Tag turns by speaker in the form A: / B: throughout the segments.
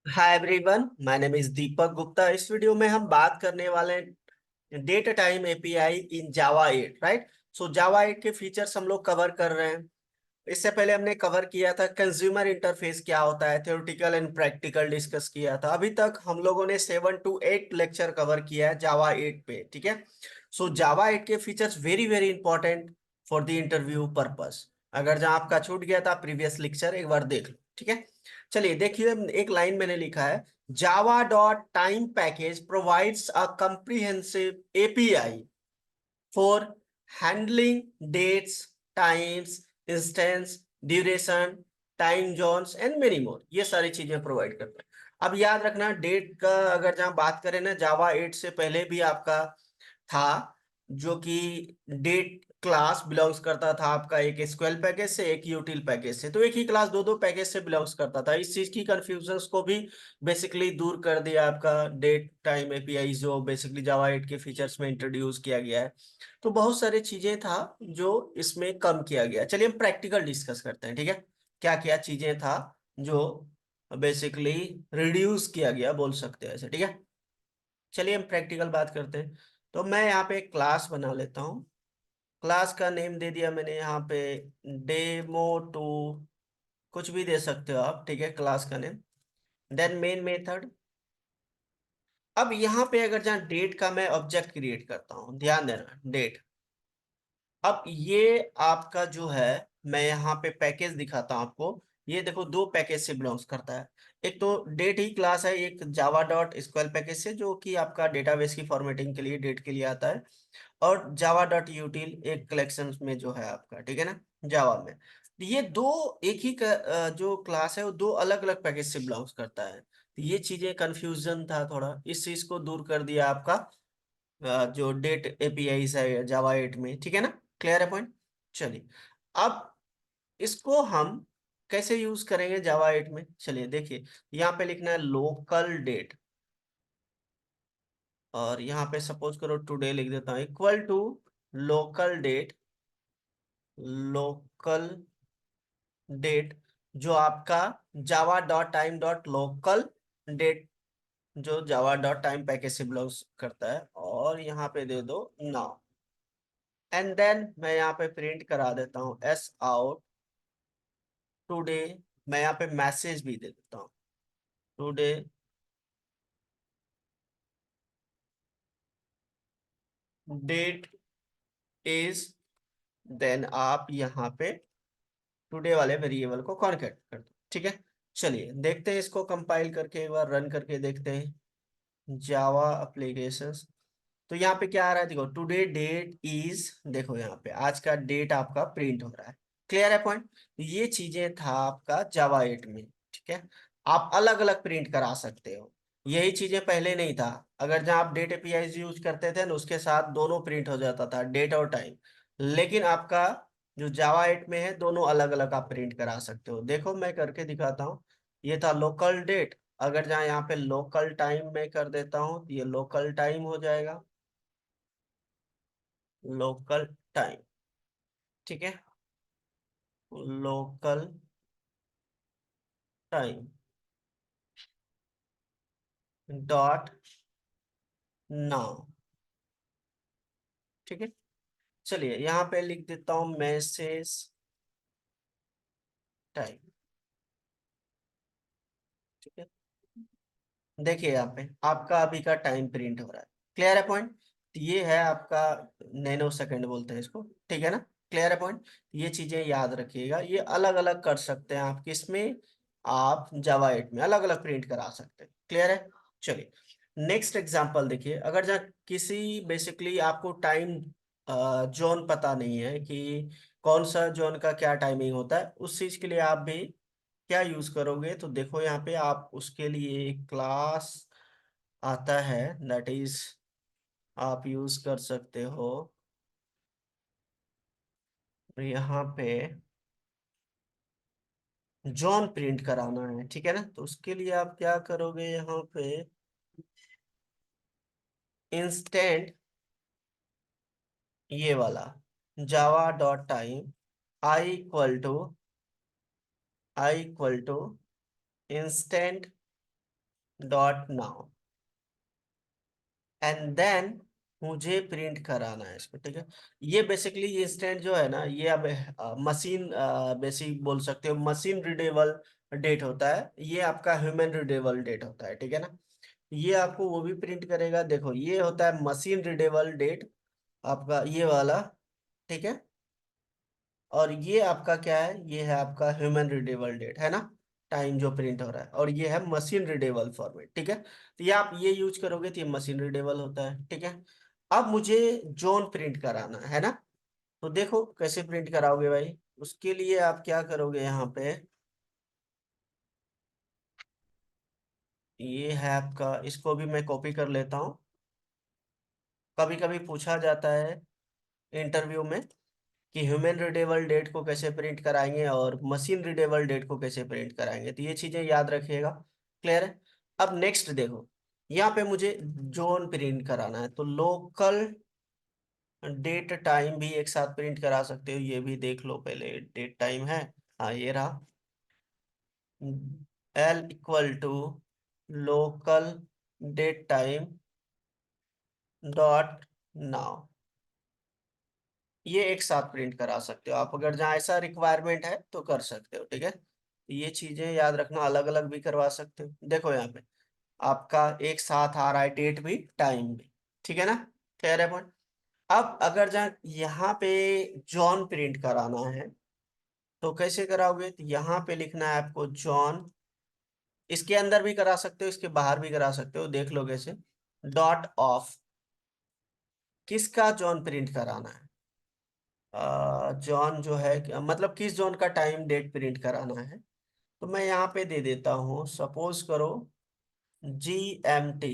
A: Hi everyone, my name is Deepak Gupta. इस video में हम बात करने वाले हैं date time API in Java 8, right. So Java 8 के फीचर्स हम लोग कवर कर रहे हैं। इससे पहले हमने कवर किया था कंज्यूमर इंटरफेस क्या होता है, थ्योरेटिकल एंड प्रैक्टिकल डिस्कस किया था। अभी तक हम लोगों ने 7 to 8 लेक्चर कवर किया है जावा 8 पे, ठीक है। सो जावा 8 के features very very important for the interview purpose. अगर जहां आपका छूट गया था प्रीवियस लेक्चर, एक बार देख लो, ठीक है। चलिए देखिए, एक लाइन मैंने लिखा है, Java dot time package provides a comprehensive API for handling dates, times, instance, duration, time zones and many more. ये सारी चीजें प्रोवाइड करता है। अब याद रखना, डेट का अगर जहां बात करें ना, जावा 8 से पहले भी आपका था, जो कि डेट क्लास बिलोंग्स करता था आपका एक एसक्यूएल पैकेज से, एक यूटिल पैकेज से। तो एक ही क्लास दो दो पैकेज से बिलोंग्स करता था। इस चीज की कंफ्यूजन्स को भी बेसिकली दूर कर दिया आपका डेट टाइम एपीआई, जो बेसिकली जावा 8 के फीचर्स में इंट्रोड्यूस किया गया है। तो बहुत सारी चीजें था जो इसमें कम किया गया। चलिए हम प्रैक्टिकल डिस्कस करते हैं, ठीक है। क्या क्या चीजें था जो बेसिकली रिड्यूस किया गया, बोल सकते हैं ऐसे, ठीक है। चलिए हम प्रैक्टिकल बात करते हैं। तो मैं यहाँ पे एक क्लास बना लेता हूँ। क्लास का नेम दे दिया मैंने यहाँ पे डेमो 2, कुछ भी दे सकते हो आप, ठीक है, क्लास का नेम। Then main method. अब यहाँ पे अगर जहाँ डेट का मैं ऑब्जेक्ट क्रिएट करता हूँ, ध्यान देना, डेट। अब ये आपका जो है, मैं यहाँ पे पैकेज दिखाता हूँ आपको। ये देखो, दो पैकेज से बिलोंग्स करता है। एक तो डेट ही क्लास है, एक जावा डॉट स्क्वेल पैकेज से, जो कि आपका डेटाबेस की फॉर्मेटिंग के लिए, डेट के लिए आता है। और जावा डॉट यूटिल एक कलेक्शन में जो है आपका, ठीक है ना, जावा में। तो ये दो एक ही जो क्लास है, वो दो अलग अलग पैकेज से बिलोंग्स करता है। तो ये चीजें कंफ्यूजन था थोड़ा, इस चीज को दूर कर दिया आपका जो डेट एपीआई है जावा 8 में, ठीक है ना। क्लियर है पॉइंट। चलिए, अब इसको हम कैसे यूज करेंगे जावा 8 में, चलिए देखिए। यहाँ पे लिखना है लोकल डेट, और यहाँ पे सपोज करो टुडे लिख देता हूँ, equal to local date. Local date जो आपका Java dot time dot local date, जो जावा डॉट टाइम पैकेज से बिलोंग्स करता है, और यहाँ पे दे दो नाउ। एंड देन मैं यहाँ पे प्रिंट करा देता हूँ एस आउट टुडे। मैं यहाँ पे मैसेज भी दे देता हूँ, टुडे डेट इज। देन आप यहाँ पे टुडे वाले वेरिएबल को कॉन्केट कर दो, ठीक है। चलिए देखते हैं, इसको कंपाइल करके एक बार रन करके देखते हैं जावा एप्लीकेशंस। तो यहाँ पे क्या आ रहा है, देखो, टुडे डेट इज, देखो यहाँ पे आज का डेट आपका प्रिंट हो रहा है। क्लियर है पॉइंट। ये चीजें था आपका जावा 8 में, ठीक है। आप अलग अलग प्रिंट करा सकते हो, यही चीजें पहले नहीं था। अगर जहाँ आप डेट एपीआई यूज करते थे ना, उसके साथ दोनों प्रिंट हो जाता था, डेट और टाइम। लेकिन आपका जो जावा 8 में है, दोनों अलग अलग आप प्रिंट करा सकते हो। देखो मैं करके दिखाता हूँ। ये था लोकल डेट, अगर जहाँ यहाँ पे लोकल टाइम में कर देता हूँ, तो ये लोकल टाइम हो जाएगा, लोकल टाइम, ठीक है। लोकल टाइम डॉट नाउ, ठीक है। चलिए यहाँ पे लिख देता हूँ मैसेज टाइम, ठीक है। देखिए यहाँ पे आपका अभी का टाइम प्रिंट हो रहा है। क्लियर है पॉइंट। ये है आपका नैनो सेकंड बोलते हैं इसको, ठीक है ना। क्लियर है पॉइंट। ये चीजें याद रखिएगा, ये अलग अलग कर सकते हैं आप, किसमें, आप जावा 8 में अलग अलग प्रिंट करा सकते हैं। क्लियर है। चलिए नेक्स्ट एग्जांपल देखिए। अगर जहाँ किसी बेसिकली आपको टाइम जोन पता नहीं है कि कौन सा जोन का क्या टाइमिंग होता है, उस चीज के लिए आप भी क्या यूज करोगे, तो देखो यहाँ पे आप उसके लिए एक क्लास आता है, दैट इज आप यूज कर सकते हो यहाँ पे जॉन प्रिंट कराना है, ठीक है ना। तो उसके लिए आप क्या करोगे, यहाँ पे इंस्टेंट, ये वाला Java dot time I equal to instant dot now, and then मुझे प्रिंट कराना है इसको, ठीक है। ये बेसिकली इंस्टेंट जो है ना, ये अब मशीन बेसिक बोल सकते हो, मशीन रीडेबल डेट होता है, ये आपका ह्यूमन रीडेबल डेट होता है, ठीक है ना। ये आपको वो भी प्रिंट करेगा, देखो ये होता है मशीन रीडेबल डेट आपका, ये वाला, ठीक है। और ये आपका क्या है, ये है आपका ह्यूमन रीडेबल डेट, है ना, टाइम जो प्रिंट हो रहा है, और ये है मशीन रीडेबल फॉर्मेट, ठीक है। तो ये आप ये यूज करोगे तो ये मशीन रीडेबल होता है, ठीक है। अब मुझे जोन प्रिंट कराना है ना, तो देखो कैसे प्रिंट कराओगे भाई। उसके लिए आप क्या करोगे, यहाँ पे ये है आपका, इसको भी मैं कॉपी कर लेता हूँ। कभी कभी पूछा जाता है इंटरव्यू में कि ह्यूमन रीडेबल डेट को कैसे प्रिंट कराएंगे और मशीन रीडेबल डेट को कैसे प्रिंट कराएंगे, तो ये चीजें याद रखिएगा। क्लियर है। अब नेक्स्ट देखो, यहाँ पे मुझे जोन प्रिंट कराना है, तो लोकल डेट टाइम भी एक साथ प्रिंट करा सकते हो, ये भी देख लो पहले, डेट टाइम है, हाँ ये रहा, L equal to local date time dot now, ये एक साथ प्रिंट करा सकते हो आप, अगर जहाँ ऐसा रिक्वायरमेंट है तो कर सकते हो, ठीक है। ये चीजें याद रखना, अलग अलग भी करवा सकते हो। देखो यहाँ पे आपका एक साथ आ रहा है, डेट भी टाइम भी, ठीक है ना, क्लियर है पॉइंट। अब अगर जहाँ यहाँ पे जॉन प्रिंट कराना है तो कैसे कराओगे, तो यहाँ पे लिखना है आपको जॉन, इसके अंदर भी करा सकते हो, इसके बाहर भी करा सकते हो, देख लो कैसे, डॉट ऑफ, किसका जॉन प्रिंट कराना है, जॉन जो है मतलब किस जॉन का टाइम डेट प्रिंट कराना है, तो मैं यहाँ पे दे देता हूँ, सपोज करो GMT।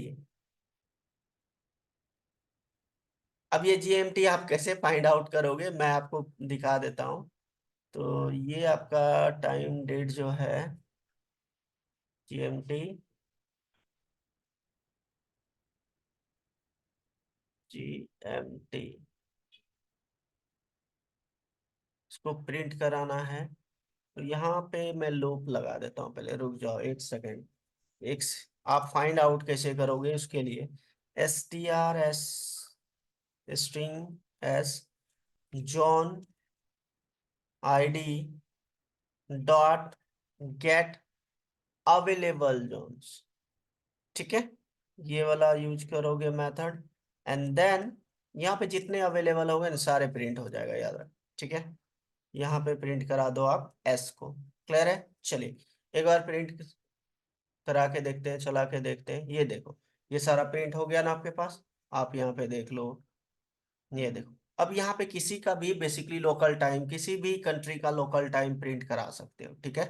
A: अब ये GMT आप कैसे फाइंड आउट करोगे, मैं आपको दिखा देता हूँ। तो ये आपका टाइम डेट जो है GMT, GMT इसको प्रिंट कराना है, तो यहाँ पे मैं लूप लगा देता हूँ, पहले रुक जाओ एक सेकेंड। एक आप फाइंड आउट कैसे करोगे उसके लिए, STRS string S zone ID dot get available zones, ठीक है। ये वाला यूज करोगे मेथड, एंड देन यहाँ पे जितने अवेलेबल होंगे ना सारे प्रिंट हो जाएगा, याद रख, ठीक है। यहाँ पे प्रिंट करा दो आप S को, क्लियर है। चलिए एक बार प्रिंट करा के देखते हैं, चला के देखते हैं, ये देखो ये सारा प्रिंट हो गया ना आपके पास, आप यहाँ पे देख लो, ये देखो। अब यहाँ पे किसी का भी बेसिकली लोकल टाइम, किसी भी कंट्री का लोकल टाइम प्रिंट करा सकते हो, ठीक है,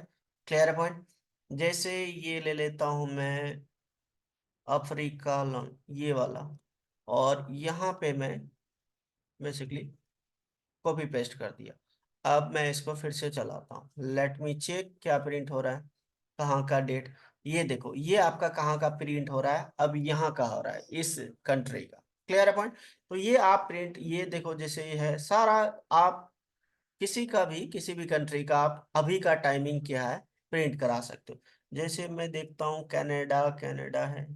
A: क्लियर है पॉइंट। जैसे ये ले लेता हूं मैं अफ्रीका ये वाला, और यहाँ पे मैं बेसिकली कॉपी पेस्ट कर दिया। अब मैं इसको फिर से चलाता हूँ, लेट मी चेक क्या प्रिंट हो रहा है, कहाँ का डेट, ये देखो ये आपका कहाँ का प्रिंट हो रहा है, अब यहाँ का हो रहा है इस कंट्री का, क्लियर है पॉइंट। तो ये आप प्रिंट, ये देखो जैसे ये है सारा, आप किसी का भी किसी भी कंट्री का आप अभी का टाइमिंग क्या है प्रिंट करा सकते हो। जैसे मैं देखता हूँ कनाडा, कनाडा है,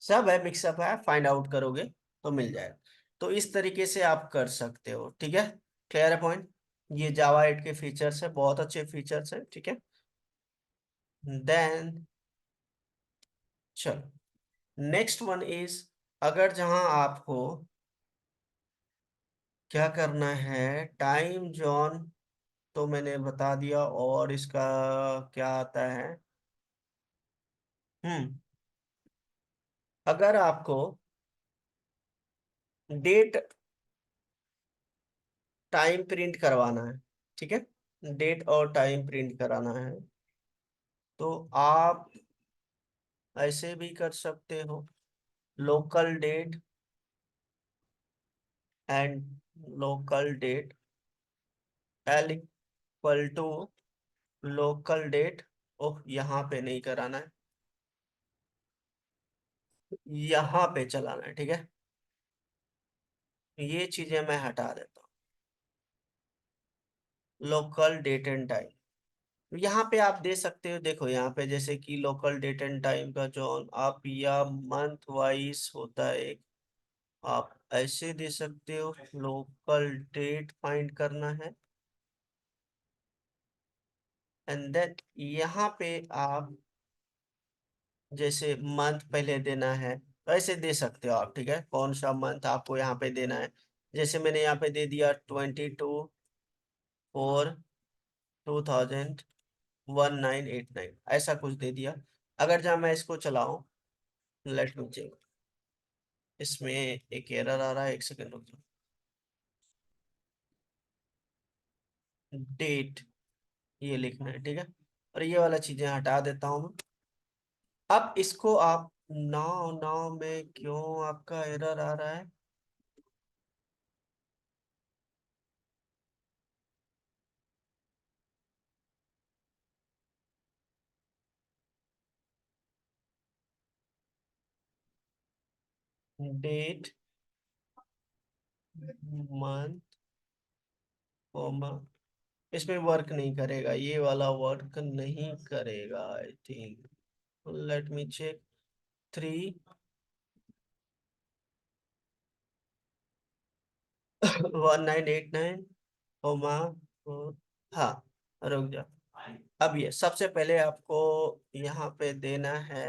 A: सब है, मिक्सअप है, फाइंड आउट करोगे तो मिल जाएगा। तो इस तरीके से आप कर सकते हो, ठीक है, क्लियर है पॉइंट। ये जावा 8 के फीचर्स है, बहुत अच्छे फीचर्स है, ठीक है। देन चलो नेक्स्ट वन इज, अगर जहां आपको क्या करना है, टाइम जोन तो मैंने बता दिया, और इसका क्या आता है, हम्म, अगर आपको डेट टाइम प्रिंट करवाना है, ठीक है, डेट और टाइम प्रिंट कराना है, तो आप ऐसे भी कर सकते हो, local date and local date L equal to local date, oh यहाँ पे नहीं कराना है, यहाँ पे चलाना है, ठीक है। ये चीजें मैं हटा देता हूँ, लोकल डेट एंड टाइम, यहाँ पे आप दे सकते हो, देखो यहाँ पे जैसे कि लोकल डेट एंड टाइम का जोन आप, या मंथ वाइज होता है एक, आप ऐसे दे सकते हो। लोकल डेट फाइंड करना है, एंड देन यहाँ पे आप जैसे मंथ पहले देना है, तो ऐसे दे सकते हो आप, ठीक है, कौन सा मंथ आपको यहाँ पे देना है। जैसे मैंने यहाँ पे दे दिया 22/4/2019, ऐसा कुछ दे दिया। अगर जहाँ मैं इसको चलाऊं, लेट मी चेक, इसमें एक एरर आ रहा है, एक सेकंड रुक जाओ। डेट ये लिखना है, ठीक है, और ये वाला चीजें हटा देता हूँ मैं। अब इसको आप, नाउ नाउ में क्यों आपका एरर आ रहा है? डेट, मंथ, कॉमा, इसमें वर्क नहीं करेगा, ये वाला वर्क नहीं करेगा I think. Let me check. 3/1989, comma, हाँ, रुक जा। अब ये सबसे पहले आपको यहाँ पे देना है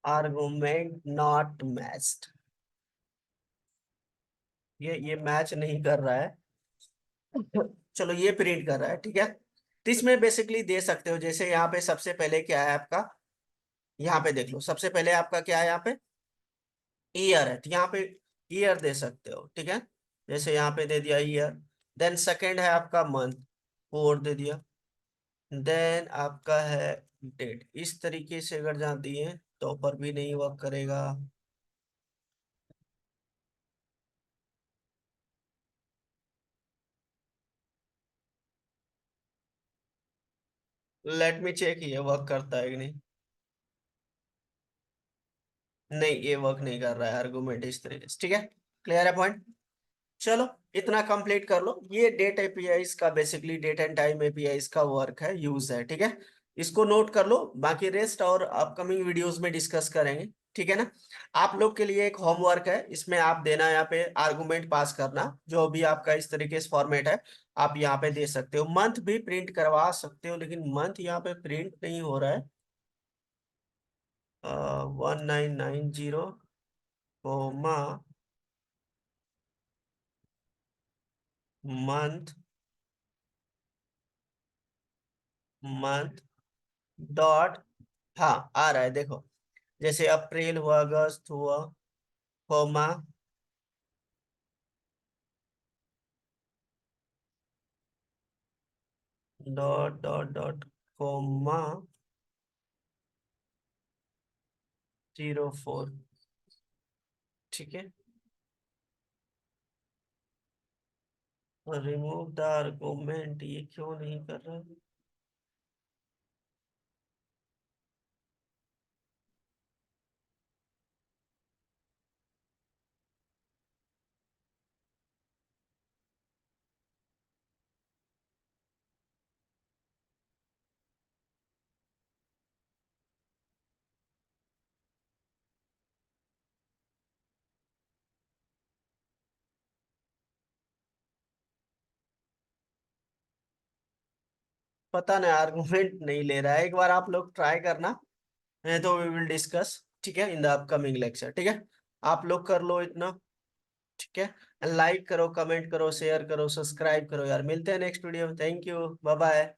A: आर्गुमेंट नॉट मैच्ड। ये मैच नहीं कर रहा है। चलो ये प्रिंट कर रहा है, ठीक है। तो इसमें बेसिकली दे सकते हो, जैसे यहाँ पे सबसे पहले क्या है आपका, यहाँ पे देख लो, सबसे पहले आपका क्या है यहाँ पे, ईयर है, तो यहाँ पे ईयर दे सकते हो, ठीक है। जैसे यहाँ पे दे दिया ईयर, देन सेकंड है आपका मंथ, फोर दे दिया, देन आपका है डेट। इस तरीके से अगर जहाँ दिए तो पर भी नहीं वर्क करेगा। लेट मी चेक ये वर्क करता है कि नहीं। नहीं, ये वर्क नहीं कर रहा है आर्गुमेंट इस तरीके से, ठीक है। क्लियर है पॉइंट। चलो, इतना कंप्लीट कर लो। ये डेट एपीआईज का basically date and time APIs का वर्क है, यूज है, ठीक है। इसको नोट कर लो, बाकी रेस्ट और अपकमिंग वीडियोस में डिस्कस करेंगे, ठीक है ना। आप लोग के लिए एक होमवर्क है, इसमें आप देना यहाँ पे आर्गुमेंट पास करना, जो भी आपका इस तरीके से फॉर्मेट है, आप यहाँ पे दे सकते हो। मंथ भी प्रिंट करवा सकते हो, लेकिन मंथ यहाँ पे प्रिंट नहीं हो रहा है। 1990, कोमा, मंथ, मंथ, डॉट, हाँ आ रहा है देखो, जैसे अप्रैल हुआ, अगस्त हुआ, comma, dot dot dot, comma, 04, ठीक है। रिमूव द आर्गुमेंट, ये क्यों नहीं कर रहा है? पता नहीं, आर्गुमेंट नहीं ले रहा है, एक बार आप लोग ट्राई करना, नहीं तो वी विल डिस्कस, ठीक है, इन द अपकमिंग लेक्चर, ठीक है। आप लोग कर लो इतना, ठीक है। लाइक करो, कमेंट करो, शेयर करो, सब्सक्राइब करो यार। मिलते हैं नेक्स्ट वीडियो में। Thank you, bye bye.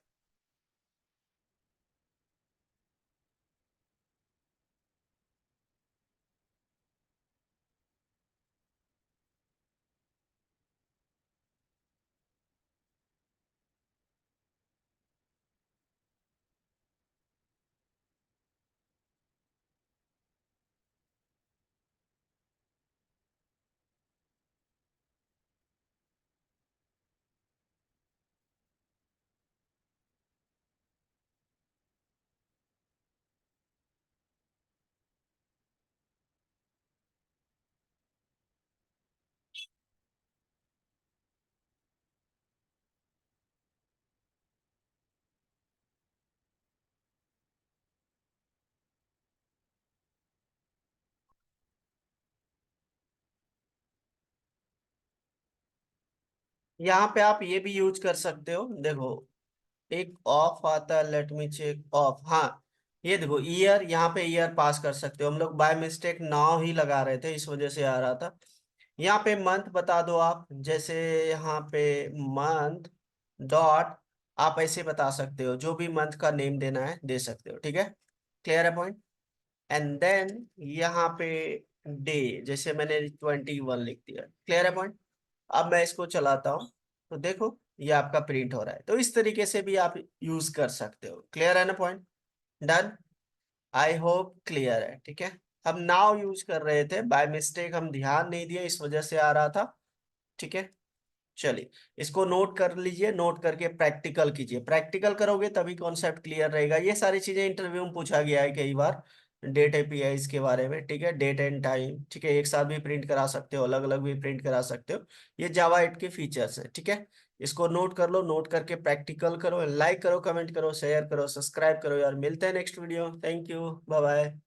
A: यहाँ पे आप ये भी यूज कर सकते हो, देखो एक ऑफ आता है, लेट मी चेक ऑफ, हाँ ये देखो ईयर, यहाँ पे ईयर पास कर सकते हो। हम लोग बाय मिस्टेक नाउ ही लगा रहे थे, इस वजह से आ रहा था। यहाँ पे मंथ बता दो आप, जैसे यहाँ पे मंथ डॉट, आप ऐसे बता सकते हो, जो भी मंथ का नेम देना है दे सकते हो, ठीक है। क्लियर है पॉइंट। एंड देन यहाँ पे डे, जैसे मैंने 21 लिख दिया, क्लियर है पॉइंट। अब मैं इसको चलाता हूँ तो देखो ये आपका प्रिंट हो रहा है। तो इस तरीके से भी आप यूज कर सकते हो। क्लियर है ना point. Done. I hope clear है, ठीक है। हम नाउ यूज कर रहे थे, बाय मिस्टेक हम ध्यान नहीं दिए, इस वजह से आ रहा था, ठीक है। चलिए इसको नोट कर लीजिए, नोट करके प्रैक्टिकल कीजिए, प्रैक्टिकल करोगे तभी कॉन्सेप्ट क्लियर रहेगा। ये सारी चीजें इंटरव्यू में पूछा गया है कई बार, डेट एपीआई के बारे में, ठीक है, डेट एंड टाइम, ठीक है, एक साथ भी प्रिंट करा सकते हो, अलग अलग भी प्रिंट करा सकते हो। ये जावा 8 के फीचर्स है, ठीक है। इसको नोट कर लो, नोट करके प्रैक्टिकल करो, लाइक करो, कमेंट करो, शेयर करो, सब्सक्राइब करो यार। मिलते हैं next video, thank you, bye bye.